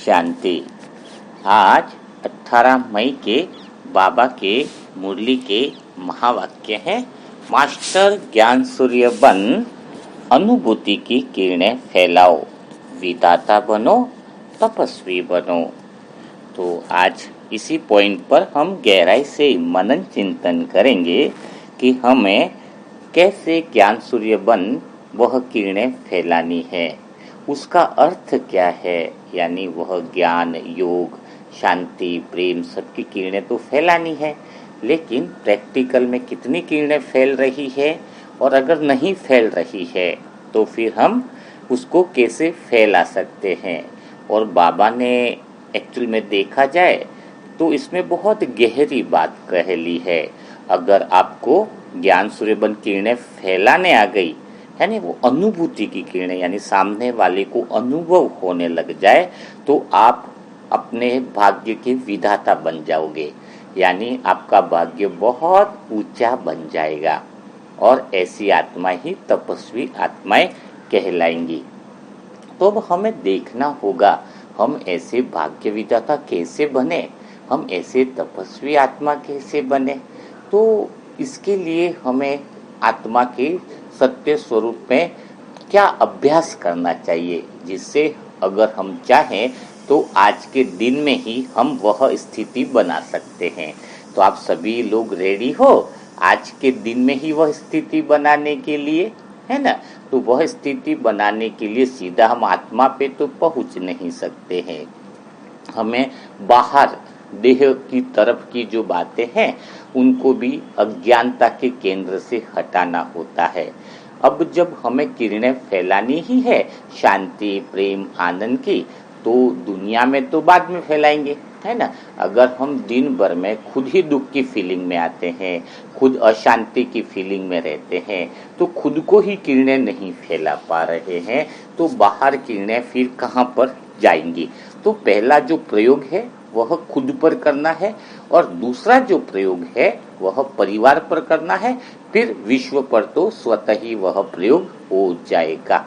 शांति। आज 18 मई के बाबा के मुरली के महावाक्य है, मास्टर ज्ञान सूर्य बन, अनुभूति की किरणें फैलाओ, विधाता बनो, तपस्वी बनो। तो आज इसी पॉइंट पर हम गहराई से मनन चिंतन करेंगे कि हमें कैसे ज्ञान सूर्य बन वह किरणें फैलानी है, उसका अर्थ क्या है। यानी वह ज्ञान, योग, शांति, प्रेम सबकी किरणें तो फैलानी है, लेकिन प्रैक्टिकल में कितनी किरणें फैल रही है, और अगर नहीं फैल रही है तो फिर हम उसको कैसे फैला सकते हैं। और बाबा ने एक्चुअल में देखा जाए तो इसमें बहुत गहरी बात कह ली है। अगर आपको ज्ञान सूर्यबन किरणें फैलाने आ गई, यानी वो अनुभूति की किरणें, यानी सामने वाले को अनुभव होने लग जाए, तो आप अपने भाग्य के विधाता बन जाओगे, यानी आपका भाग्य बहुत ऊंचा बन जाएगा। और ऐसी आत्मा ही तपस्वी आत्माएं कहलाएंगी। तो अब हमें देखना होगा हम ऐसे भाग्य विधाता कैसे बने, हम ऐसे तपस्वी आत्मा कैसे बने। तो इसके लिए हमें आत्मा के सत्य स्वरूप में क्या अभ्यास करना चाहिए, जिससे अगर हम चाहें तो आज के दिन में ही हम वह स्थिति बना सकते हैं। तो आप सभी लोग रेडी हो आज के दिन में ही वह स्थिति बनाने के लिए, है ना। तो वह स्थिति बनाने के लिए सीधा हम आत्मा पे तो पहुंच नहीं सकते हैं, हमें बाहर देह की तरफ की जो बातें हैं उनको भी अज्ञानता के केंद्र से हटाना होता है। अब जब हमें किरणें फैलानी ही है शांति, प्रेम, आनंद की, तो दुनिया में तो बाद में फैलाएंगे, है ना। अगर हम दिन भर में खुद ही दुख की फीलिंग में आते हैं, खुद अशांति की फीलिंग में रहते हैं, तो खुद को ही किरणें नहीं फैला पा रहे हैं, तो बाहर किरणें फिर कहाँ पर जाएंगी। तो पहला जो प्रयोग है वह खुद पर करना है, और दूसरा जो प्रयोग है वह परिवार पर करना है, फिर विश्व पर तो स्वतः ही वह प्रयोग हो जाएगा।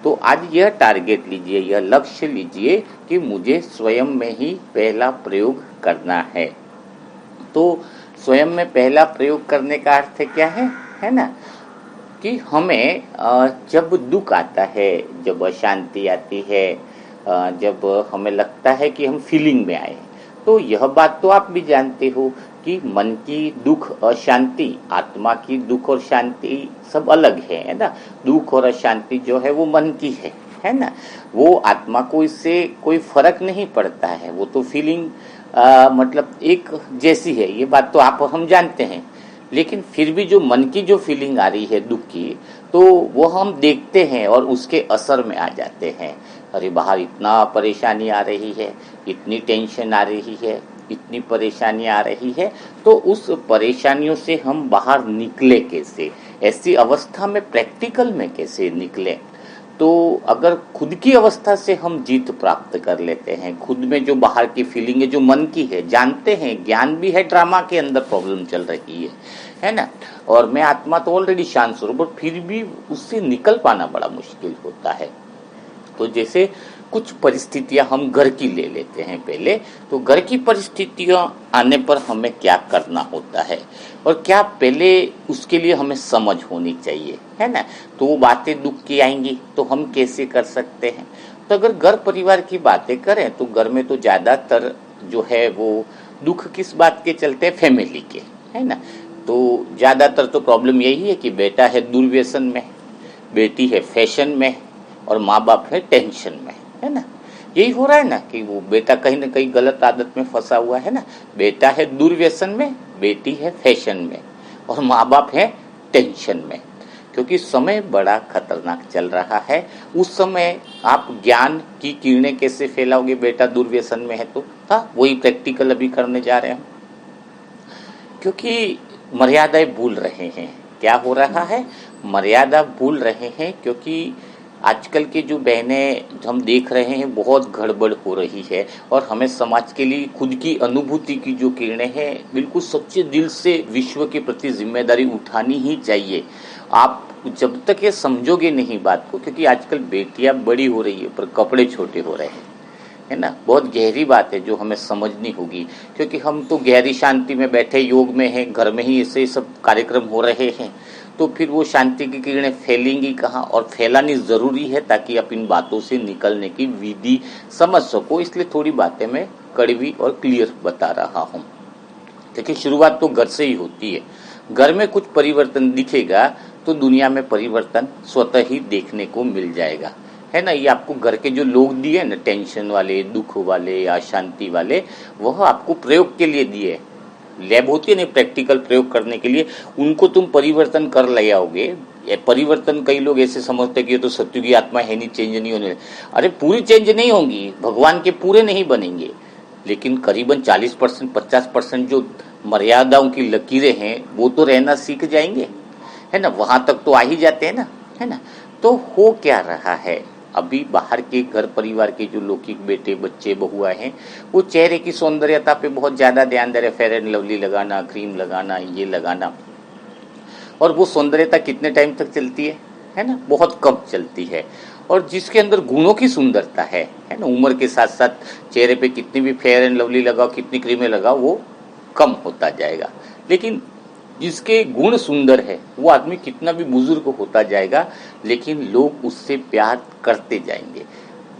तो आज यह टारगेट लीजिए, यह लक्ष्य लीजिए कि मुझे स्वयं में ही पहला प्रयोग करना है। तो स्वयं में पहला प्रयोग करने का अर्थ क्या है ना, कि हमें जब दुख आता है, जब अशांति आती है, जब हमें लगता है कि हम फीलिंग में आए, तो यह बात तो आप भी जानते हो कि मन की दुख अशांति, आत्मा की दुख और शांति सब अलग है ना। दुख और अशांति जो है वो मन की है ना। वो आत्मा को इससे कोई फर्क नहीं पड़ता है, वो तो फीलिंग मतलब एक जैसी है, ये बात तो आप और हम जानते हैं। लेकिन फिर भी जो मन की जो फीलिंग आ रही है दुख की, तो वो हम देखते हैं और उसके असर में आ जाते हैं। अरे बाहर इतना परेशानी आ रही है, इतनी टेंशन आ रही है, इतनी परेशानी आ रही है, तो उस परेशानियों से हम बाहर निकले कैसे, ऐसी अवस्था में प्रैक्टिकल में कैसे निकले। तो अगर खुद की अवस्था से हम जीत प्राप्त कर लेते हैं, खुद में जो बाहर की फीलिंग है, जो मन की है, जानते हैं, ज्ञान भी है, ड्रामा के अंदर प्रॉब्लम चल रही है ना। और मैं आत्मा तो ऑलरेडी शांत स्वरूप, और फिर भी उससे निकल पाना बड़ा मुश्किल होता है। तो जैसे कुछ परिस्थितियां हम घर की ले लेते हैं पहले, तो घर की परिस्थितियां आने पर हमें क्या करना होता है, और क्या पहले उसके लिए हमें समझ होनी चाहिए, है ना। तो वो बातें दुख की आएंगी तो हम कैसे कर सकते हैं। तो अगर घर परिवार की बातें करें तो घर में तो ज़्यादातर जो है वो दुख किस बात के चलते, फैमिली के, है ना। तो ज़्यादातर तो प्रॉब्लम यही है कि बेटा है दुर्व्यसन में, बेटी है फैशन में, और माँ बाप है टेंशन में, है ना। यही हो रहा है ना कि वो बेटा कहीं ना कहीं गलत आदत में फंसा हुआ है ना। बेटा है दुर्व्यसन में, बेटी है फैशन में, और माँ बाप है टेंशन में। क्योंकि समय बड़ा खतरनाक चल रहा है। उस समय आप ज्ञान की किरणें कैसे फैलाओगे, बेटा दुर्व्यसन में है तो। वही प्रैक्टिकल अभी करने जा रहे हैं, क्योंकि मर्यादाएं भूल रहे हैं। क्या हो रहा है, मर्यादा भूल रहे हैं, क्योंकि आजकल के जो बहनें हम देख रहे हैं बहुत गड़बड़ हो रही है। और हमें समाज के लिए खुद की अनुभूति की जो किरणें हैं, बिल्कुल सच्चे दिल से विश्व के प्रति जिम्मेदारी उठानी ही चाहिए। आप जब तक ये समझोगे नहीं बात को, क्योंकि आजकल बेटियां बड़ी हो रही है पर कपड़े छोटे हो रहे हैं, है ना। बहुत गहरी बात है जो हमें समझनी होगी, क्योंकि हम तो गहरी शांति में बैठे योग में हैं, घर में ही ऐसे सब कार्यक्रम हो रहे हैं, तो फिर वो शांति की किरणें फैलेंगी कहाँ, और फैलानी ज़रूरी है ताकि आप इन बातों से निकलने की विधि समझ सको। इसलिए थोड़ी बातें मैं कड़वी और क्लियर बता रहा हूँ। देखिए, शुरुआत तो घर से ही होती है। घर में कुछ परिवर्तन दिखेगा तो दुनिया में परिवर्तन स्वतः ही देखने को मिल जाएगा, है ना। ये आपको घर के जो लोग दिए ना, टेंशन वाले, दुख वाले या शांति वाले, वह आपको प्रयोग के लिए दिए। लैब होती है ना प्रैक्टिकल प्रयोग करने के लिए, उनको तुम परिवर्तन कर ले आओगे। ये परिवर्तन कई लोग ऐसे समझते हैं कि ये तो सत्य की आत्मा है नहीं, चेंज नहीं होने। अरे पूरी चेंज नहीं होंगी, भगवान के पूरे नहीं बनेंगे, लेकिन करीबन 40% 50% जो मर्यादाओं की लकीरें हैं वो तो रहना सीख जाएंगे, है ना। वहां तक तो आ ही जाते हैं ना, है ना। तो हो क्या रहा है, अभी बाहर के घर परिवार के जो लौकिक बेटे बच्चे बहुआ हैं, वो चेहरे की सौंदर्यता पे बहुत ज्यादा ध्यान दे रहे। फेयर एंड लवली लगाना, क्रीम लगाना, ये लगाना, और वो सौंदर्यता कितने टाइम तक चलती है ना, बहुत कम चलती है। और जिसके अंदर गुणों की सुंदरता है ना, उम्र के साथ साथ चेहरे पे कितनी भी फेयर एंड लवली लगाओ, कितनी क्रीमें लगाओ, वो कम होता जाएगा। लेकिन जिसके गुण सुंदर है वो आदमी कितना भी बुजुर्ग होता जाएगा, लेकिन लोग उससे प्यार करते जाएंगे।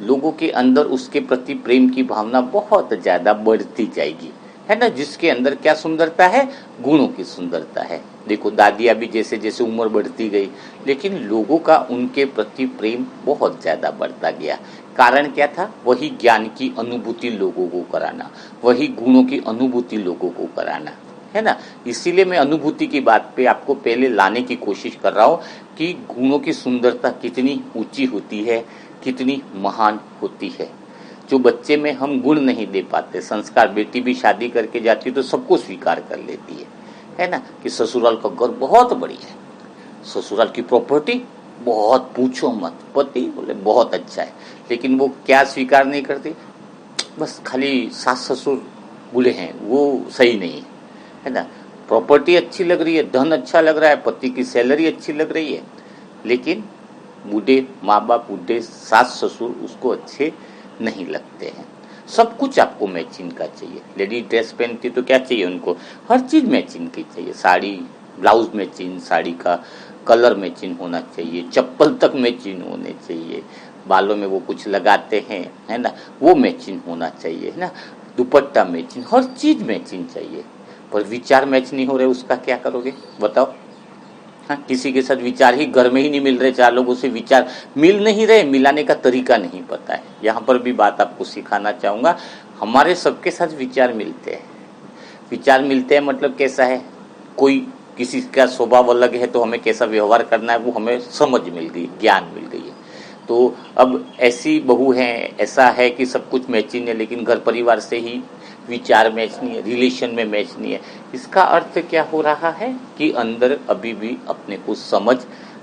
लोगों के अंदर उसके प्रति प्रेम की भावना बहुत ज्यादा बढ़ती जाएगी, है ना। जिसके अंदर क्या सुंदरता है, गुणों की सुंदरता है। देखो, दादियाँ भी जैसे जैसे उम्र बढ़ती गई, लेकिन लोगों का उनके प्रति प्रेम बहुत ज्यादा बढ़ता गया। कारण क्या था, वही ज्ञान की अनुभूति लोगों को कराना, वही गुणों की अनुभूति लोगों को कराना, है ना। इसीलिए मैं अनुभूति की बात पे आपको पहले लाने की कोशिश कर रहा हूँ कि गुणों की सुंदरता कितनी ऊंची होती है, कितनी महान होती है। जो बच्चे में हम गुण नहीं दे पाते, संस्कार, बेटी भी शादी करके जाती है तो सबको स्वीकार कर लेती है ना, कि ससुराल का घर बहुत बढ़िया है, ससुराल की प्रॉपर्टी बहुत, पूछो मत, पति बोले बहुत अच्छा है, लेकिन वो क्या स्वीकार नहीं करती, बस खाली सास ससुर बोले हैं वो सही नहीं है ना। प्रॉपर्टी अच्छी लग रही है, धन अच्छा लग रहा है, पति की सैलरी अच्छी लग रही है, लेकिन बूढ़े माँ बाप, बूढ़े सास ससुर उसको अच्छे नहीं लगते हैं। सब कुछ आपको मैचिंग का चाहिए। लेडी ड्रेस पहनती तो क्या चाहिए उनको, हर चीज मैचिंग की चाहिए। साड़ी ब्लाउज मैचिंग, साड़ी का कलर मैचिंग होना चाहिए, चप्पल तक मैचिंग होने चाहिए, बालों में वो कुछ लगाते हैं, है ना, वो मैचिंग होना चाहिए, है ना, दुपट्टा मैचिंग, हर चीज मैचिंग चाहिए। पर विचार मैच नहीं हो रहे, उसका क्या करोगे बताओ। हाँ, किसी के साथ विचार ही घर में ही नहीं मिल रहे, 4 लोगों से विचार मिल नहीं रहे, मिलाने का तरीका नहीं पता है। यहाँ पर भी बात आपको सिखाना चाहूंगा, हमारे सबके साथ विचार मिलते हैं। विचार मिलते हैं मतलब कैसा है, कोई किसी का स्वभाव अलग है तो हमें कैसा व्यवहार करना है वो हमें समझ मिल गई, ज्ञान मिल गई है। तो अब ऐसी बहू है, ऐसा है कि सब कुछ मैचिंग है, लेकिन घर परिवार से ही विचार मैच नहीं है, रिलेशन में मैच नहीं है। इसका अर्थ क्या हो रहा है कि अंदर अभी भी अपने को समझ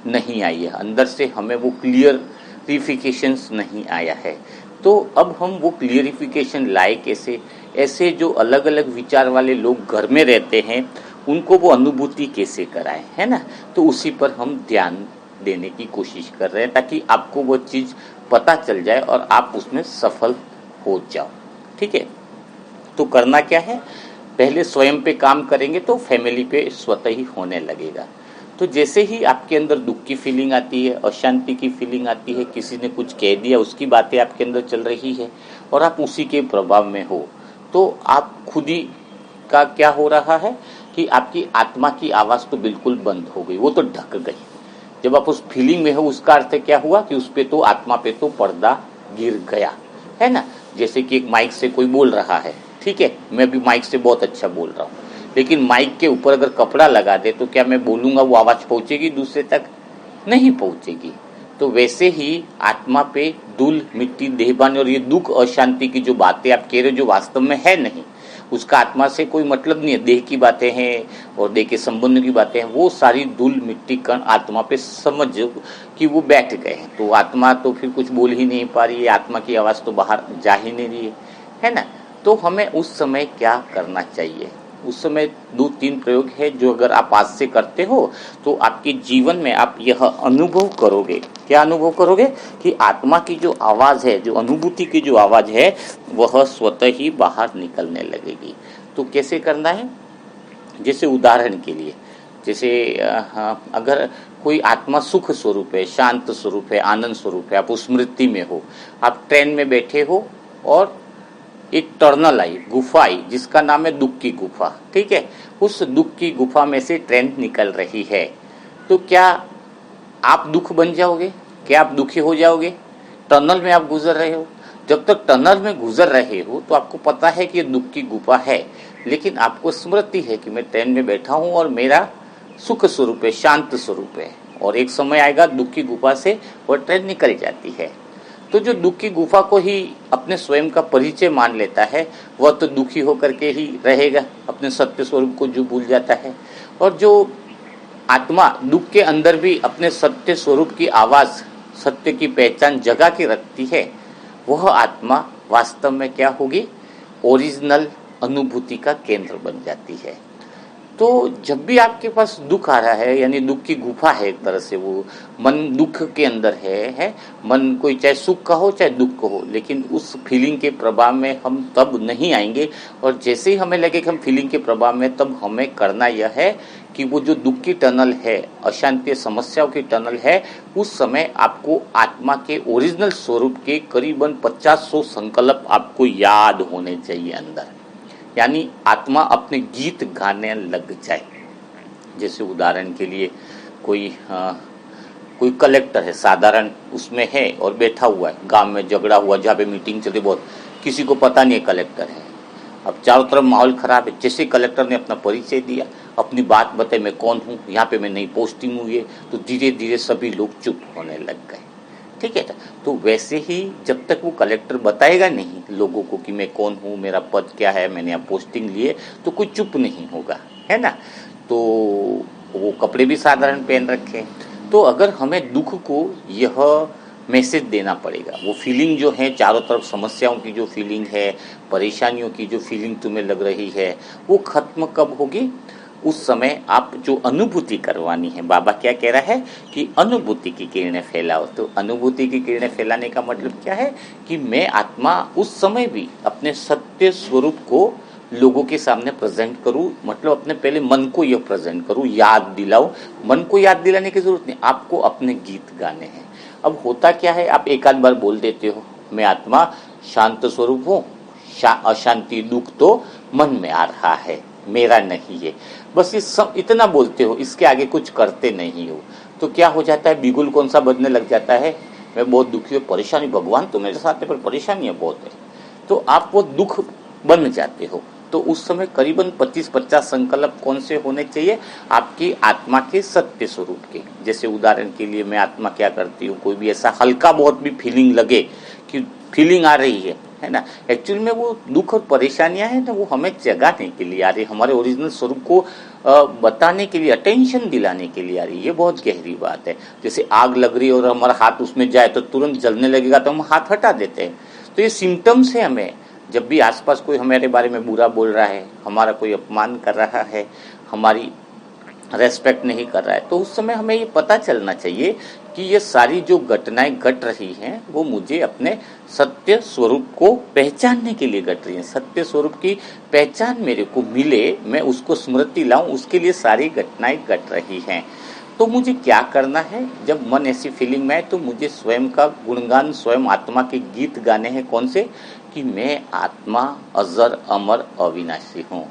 नहीं आई है, अंदर से हमें वो क्लियरिफिकेशन नहीं आया है। तो अब हम वो क्लियरिफिकेशन लाए कैसे, ऐसे जो अलग अलग विचार वाले लोग घर में रहते हैं उनको वो अनुभूति कैसे कराएं, है ना। तो उसी पर हम ध्यान देने की कोशिश कर रहे हैं ताकि आपको वो चीज पता चल जाए और आप उसमें सफल हो जाओ। ठीक है, तो करना क्या है, पहले स्वयं पे काम करेंगे तो फैमिली पे स्वतः ही होने लगेगा। तो जैसे ही आपके अंदर दुख की फीलिंग आती है, अशांति की फीलिंग आती है, किसी ने कुछ कह दिया उसकी बातें आपके अंदर चल रही है और आप उसी के प्रभाव में हो, तो आप खुद ही का क्या हो रहा है कि आपकी आत्मा की आवाज तो बिल्कुल बंद हो गई, वो तो ढक गई। जब आप उस फीलिंग में हो उसका अर्थ क्या हुआ कि उस पे तो आत्मा पे तो पर्दा गिर गया, है ना। जैसे कि एक माइक से कोई बोल रहा है, ठीक है, मैं भी माइक से बहुत अच्छा बोल रहा हूँ, लेकिन माइक के ऊपर अगर कपड़ा लगा दे तो क्या मैं बोलूंगा वो आवाज पहुंचेगी दूसरे तक, नहीं पहुंचेगी। तो वैसे ही आत्मा पे धूल मिट्टी देहबान और ये दुख अशांति की जो बातें आप कह रहे हो जो वास्तव में है नहीं, उसका आत्मा से कोई मतलब नहीं है, देह की बातें हैं और देह के संबंध की बातें हैं, वो सारी धूल मिट्टी कण आत्मा पे समझ कि वो बैठ गए हैं। तो आत्मा तो फिर कुछ बोल ही नहीं पा रही है, आत्मा की आवाज तो बाहर जा ही नहीं रही है ना। तो हमें उस समय क्या करना चाहिए, उस समय 2-3 प्रयोग है जो अगर आप आज से करते हो तो आपके जीवन में आप यह अनुभव करोगे क्या अनुभव करोगे कि आत्मा की जो आवाज है, जो अनुभूति की जो आवाज है, वह स्वतः ही बाहर निकलने लगेगी। तो कैसे करना है? जैसे उदाहरण के लिए, जैसे अगर कोई आत्मा सुख स्वरूप है, शांत स्वरूप है, आनंद स्वरूप है, आप उस स्मृति में हो, आप ट्रेन में बैठे हो और एक टनल आई, गुफा आई, जिसका नाम है दुख की गुफा, ठीक है। उस दुख की गुफा में से ट्रेन निकल रही है, तो क्या आप दुख बन जाओगे? क्या आप दुखी हो जाओगे? टनल में आप गुजर रहे हो, जब तक टनल में गुजर रहे हो तो आपको पता है कि ये दुख की गुफा है, लेकिन आपको स्मृति है कि मैं ट्रेन में बैठा हूं और मेरा सुख स्वरूप है, शांत स्वरूप है, और एक समय आएगा दुख की गुफा से वह ट्रेन निकल जाती है। तो जो दुख की गुफा को ही अपने स्वयं का परिचय मान लेता है, वह तो दुखी होकर के ही रहेगा, अपने सत्य स्वरूप को जो भूल जाता है। और जो आत्मा दुख के अंदर भी अपने सत्य स्वरूप की आवाज, सत्य की पहचान जगा के रखती है, वह आत्मा वास्तव में क्या होगी? ओरिजिनल अनुभूति का केंद्र बन जाती है। तो जब भी आपके पास दुख आ रहा है, यानी दुख की गुफा है एक तरह से, वो मन दुख के अंदर है मन कोई चाहे सुख का हो चाहे दुख का हो, लेकिन उस फीलिंग के प्रभाव में हम तब नहीं आएंगे। और जैसे ही हमें लगे कि हम फीलिंग के प्रभाव में, तब हमें करना यह है कि वो जो दुख की टनल है, अशांति समस्याओं की टनल है, उस समय आपको आत्मा के ओरिजिनल स्वरूप के करीबन 50-100 संकल्प आपको याद होने चाहिए अंदर, यानी आत्मा अपने गीत गाने लग जाए। जैसे उदाहरण के लिए कोई कलेक्टर है, साधारण उसमें है और बैठा हुआ है, गांव में झगड़ा हुआ, जहाँ पे मीटिंग चल रही, बहुत किसी को पता नहीं है कलेक्टर है। अब चारों तरफ माहौल खराब है। जैसे कलेक्टर ने अपना परिचय दिया, अपनी बात बताई, मैं कौन हूँ, यहाँ पे मैं नई पोस्टिंग हुई है, तो धीरे धीरे सभी लोग चुप होने लग गए, ठीक है। तो वैसे ही जब तक वो कलेक्टर बताएगा नहीं लोगों को कि मैं कौन हूँ, मेरा पद क्या है, मैंने यहाँ पोस्टिंग लिए, तो कोई चुप नहीं होगा, है ना। तो वो कपड़े भी साधारण पहन रखे। तो अगर हमें दुख को यह मैसेज देना पड़ेगा, वो फीलिंग जो है, चारों तरफ समस्याओं की जो फीलिंग है, परेशानियों की जो फीलिंग तुम्हें लग रही है, वो खत्म कब होगी? उस समय आप जो अनुभूति करवानी है, बाबा क्या कह रहा है कि अनुभूति की किरणें फैलाओ। तो अनुभूति की किरणें फैलाने का मतलब क्या है कि मैं आत्मा उस समय भी अपने सत्य स्वरूप को लोगों के सामने प्रेजेंट करूं, मतलब अपने पहले मन को यह प्रेजेंट करूं, याद दिलाऊं। मन को याद दिलाने की जरूरत नहीं, आपको अपने गीत गाने हैं। अब होता क्या है, आप एक आध बार बोल देते हो मैं आत्मा शांत स्वरूप हूँ, अशांति दुख तो मन में आ रहा है, मेरा नहीं है, बस इतना बोलते हो, इसके आगे कुछ करते नहीं हो। तो क्या हो जाता है, बिगुल कौन सा बजने लग जाता है, मैं बहुत दुखी हूँ, परेशानी, भगवान तो मेरे साथ है पर परेशानियां बहुत है। तो आप वो दुख बन जाते हो। तो उस समय करीबन 25-50 संकल्प कौन से होने चाहिए? आपकी आत्मा के सत्य स्वरूप के। जैसे उदाहरण के लिए मैं आत्मा क्या करती हूँ, कोई भी ऐसा हल्का बहुत भी फीलिंग लगे कि फीलिंग आ रही है ना, एक्चुअली में वो दुख और परेशानियां हैं ना, वो हमें जगाने के लिए आ रही, हमारे ओरिजिनल स्वरूप को बताने के लिए, अटेंशन दिलाने के लिए आ रही है। ये बहुत गहरी बात है। जैसे आग लग रही है और हमारा हाथ उसमें जाए तो तुरंत जलने लगेगा, तो हम हाथ हटा देते हैं। तो ये सिम्टम्स है। हमें जब भी आसपास कोई हमारे बारे में बुरा बोल रहा है, हमारा कोई अपमान कर रहा है, हमारी रेस्पेक्ट नहीं कर रहा है, तो उस समय हमें ये पता चलना चाहिए कि ये सारी जो घटनाएं घट रही हैं, वो मुझे अपने सत्य स्वरूप को पहचानने के लिए घट रही हैं। सत्य स्वरूप की पहचान मेरे को मिले, मैं उसको स्मृति लाऊं, उसके लिए सारी घटनाएं घट रही हैं। तो मुझे क्या करना है, जब मन ऐसी फीलिंग में आए तो मुझे स्वयं का गुणगान, स्वयं आत्मा के गीत गाने हैं। कौन से? कि मैं आत्मा अजर अमर अविनाशी हूँ,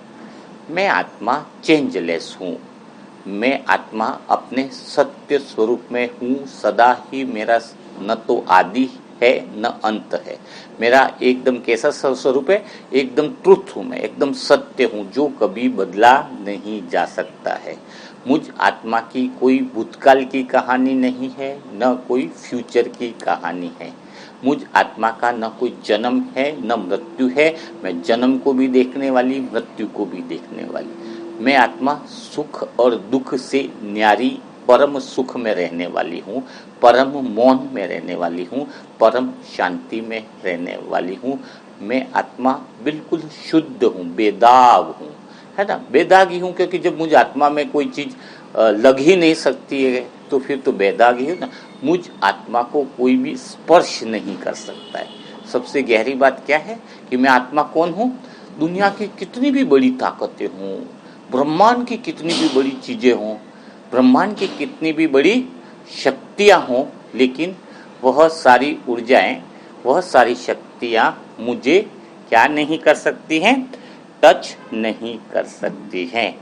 मैं आत्मा चेंजलेस हूँ, मैं आत्मा अपने सत्य स्वरूप में हूँ, सदा ही मेरा न तो आदि है न अंत है। मेरा एकदम कैसा स्वरूप है? एकदम ट्रुथ हूँ, मैं एकदम सत्य हूँ, जो कभी बदला नहीं जा सकता है। मुझ आत्मा की कोई भूतकाल की कहानी नहीं है, न कोई फ्यूचर की कहानी है। मुझ आत्मा का न कोई जन्म है न मृत्यु है। मैं जन्म को भी देखने वाली, मृत्यु को भी देखने वाली। मैं आत्मा सुख और दुख से न्यारी परम सुख में रहने वाली हूँ, परम मौन में रहने वाली हूँ, परम शांति में रहने वाली हूँ। मैं आत्मा बिल्कुल शुद्ध हूँ, बेदाग हूँ, है ना। बेदाग ही हूँ क्योंकि जब मुझे आत्मा में कोई चीज़ लग ही नहीं सकती है तो फिर तो बेदाग ही हो ना। मुझ आत्मा को कोई भी स्पर्श नहीं कर सकता है। सबसे गहरी बात क्या है कि मैं आत्मा कौन हूँ? दुनिया की कितनी भी बड़ी ताकतें हों, ब्रह्मांड की कितनी भी बड़ी चीज़ें हों, ब्रह्मांड की कितनी भी बड़ी शक्तियाँ हों, लेकिन वह सारी ऊर्जाएं, वह सारी शक्तियाँ मुझे क्या नहीं कर सकती हैं? टच नहीं कर सकती हैं।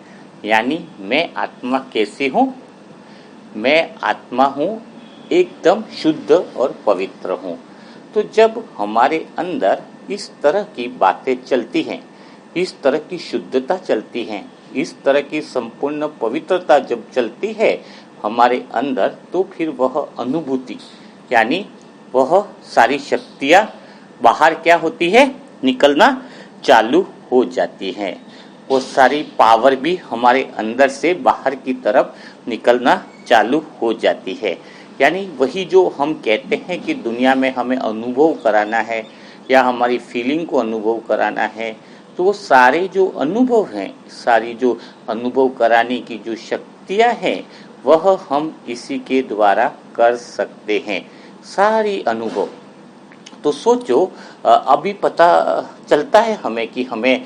यानी मैं आत्मा कैसी हूँ? मैं आत्मा हूँ एकदम शुद्ध और पवित्र हूँ। तो जब हमारे अंदर इस तरह की बातें चलती हैं, इस तरह की शुद्धता चलती हैं, इस तरह की संपूर्ण पवित्रता जब चलती है हमारे अंदर, तो फिर वह अनुभूति यानी वह सारी शक्तियाँ बाहर क्या होती है? निकलना चालू हो जाती हैं। वो सारी पावर भी हमारे अंदर से बाहर की तरफ निकलना चालू हो जाती है। यानी वही जो हम कहते हैं कि दुनिया में हमें अनुभव कराना है या हमारी फीलिंग को अनुभव कराना है, तो वो सारे जो अनुभव हैं, सारी जो अनुभव कराने की जो शक्तियाँ हैं, वह हम इसी के द्वारा कर सकते हैं। सारी अनुभव तो सोचो, अभी पता चलता है हमें कि हमें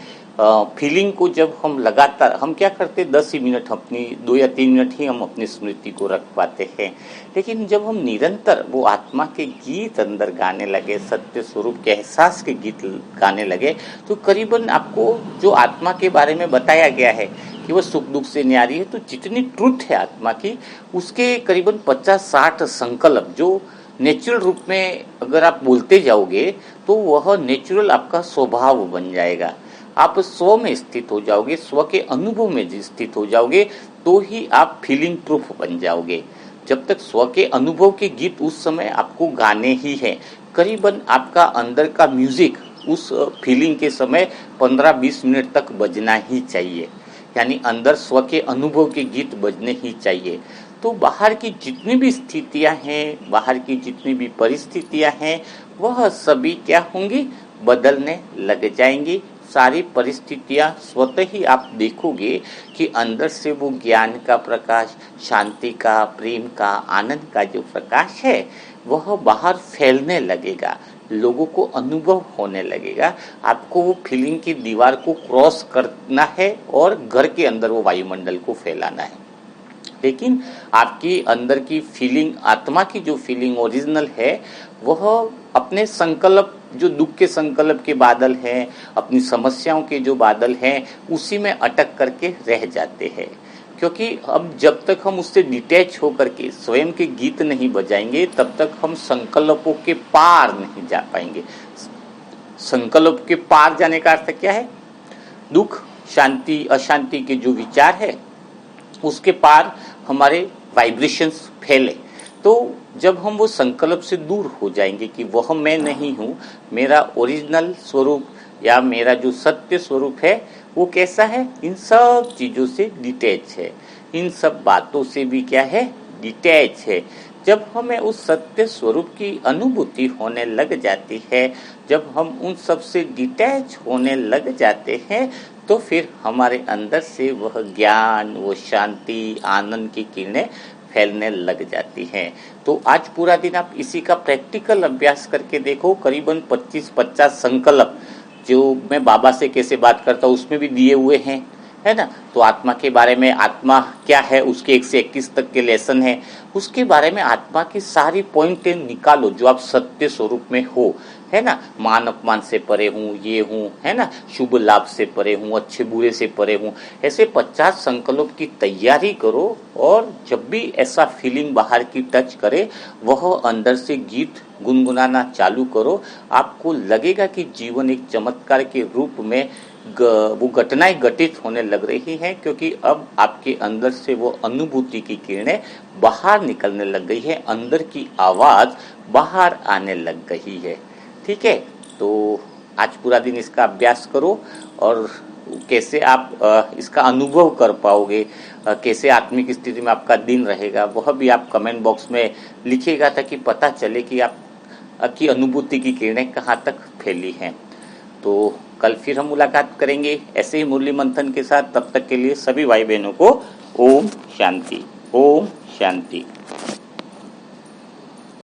फीलिंग को जब हम लगातार, हम क्या करते 10 ही मिनट, अपनी 2 या 3 मिनट ही हम अपनी स्मृति को रख पाते हैं। लेकिन जब हम निरंतर वो आत्मा के गीत अंदर गाने लगे, सत्य स्वरूप के एहसास के गीत गाने लगे, तो करीबन आपको जो आत्मा के बारे में बताया गया है कि वह सुख दुख से न्यारी है, तो जितनी ट्रुथ है आत्मा की, उसके करीबन 50-60 संकल्प जो नेचुरल रूप में अगर आप बोलते जाओगे तो वह नेचुरल आपका स्वभाव बन जाएगा। आप स्व में स्थित हो जाओगे, स्व के अनुभव में स्थित हो जाओगे, तो ही आप फीलिंग प्रूफ बन जाओगे। जब तक स्व के अनुभव के गीत उस समय आपको गाने ही हैं, करीबन आपका अंदर का म्यूजिक उस फीलिंग के समय 15-20 मिनट तक बजना ही चाहिए। यानी अंदर स्व के अनुभव के गीत बजने ही चाहिए। तो बाहर की जितनी भी स्थितियां हैं, बाहर की जितनी भी परिस्थितियां हैं, वह सभी क्या होंगी? बदलने लग जाएंगी। सारी परिस्थितियां स्वतः ही आप देखोगे कि अंदर से वो ज्ञान का प्रकाश, शांति का, प्रेम का, आनंद का जो प्रकाश है वह बाहर फैलने लगेगा, लोगों को अनुभव होने लगेगा। आपको वो फीलिंग की दीवार को क्रॉस करना है और घर के अंदर वो वायुमंडल को फैलाना है। लेकिन आपकी अंदर की फीलिंग, आत्मा की जो फीलिंग ओरिजिनल है, वह अपने संकल्प, जो दुख के संकल्प के बादल हैं, अपनी समस्याओं के जो बादल हैं, उसी में अटक करके रह जाते हैं। क्योंकि अब जब तक हम उससे डिटैच होकर के स्वयं के गीत नहीं बजाएंगे, तब तक हम संकल्पों के पार नहीं जा पाएंगे। संकल्प के पार जाने का अर्थ क्या है? दुख, शांति, अशांति के जो विचार है, उसके पार हमारे वाइब्रेशंस फैले। तो जब हम वो संकल्प से दूर हो जाएंगे कि वह मैं नहीं हूँ, मेरा ओरिजिनल स्वरूप या मेरा जो सत्य स्वरूप है वो कैसा है? इन सब चीज़ों से डिटैच है, इन सब बातों से भी क्या है? डिटैच है। जब हमें उस सत्य स्वरूप की अनुभूति होने लग जाती है, जब हम उन सब से डिटैच होने लग जाते हैं, तो फिर हमारे अंदर से वह ज्ञान, वो शांति, आनंद की किरणें फैलने लग जाती हैं। तो आज पूरा दिन आप इसी का प्रैक्टिकल अभ्यास करके देखो। करीबन 25-50 संकल्प जो मैं बाबा से कैसे बात करता हूँ उसमें भी दिए हुए हैं, है ना। तो आत्मा के बारे में, आत्मा क्या है, उसके 1 से 21 तक के लेसन है। उसके बारे में आत्मा की सारी पॉइंट निकालो जो आप सत्य स्वरूप में हो, है ना। मान अपमान से परे हूँ, ये हूँ, है ना, शुभ लाभ से परे हूँ, अच्छे बुरे से परे हूँ। ऐसे 50 संकल्प की तैयारी करो और जब भी ऐसा फीलिंग बाहर की टच करे, वह अंदर से गीत गुनगुनाना चालू करो। आपको लगेगा कि जीवन एक चमत्कार के रूप में वो घटनाएं घटित होने लग रही हैं, क्योंकि अब आपके अंदर से वो अनुभूति की किरणें बाहर निकलने लग गई है, अंदर की आवाज बाहर आने लग गई है। ठीक है, तो आज पूरा दिन इसका अभ्यास करो और कैसे आप इसका अनुभव कर पाओगे, कैसे आत्मिक स्थिति में आपका दिन रहेगा, वह भी आप कमेंट बॉक्स में लिखिएगा ताकि पता चले कि आपकी अनुभूति की किरणें कहाँ तक फैली हैं। तो कल फिर हम मुलाकात करेंगे ऐसे ही मुरली मंथन के साथ। तब तक के लिए सभी भाई बहनों को ओम शांति, ओम शांति।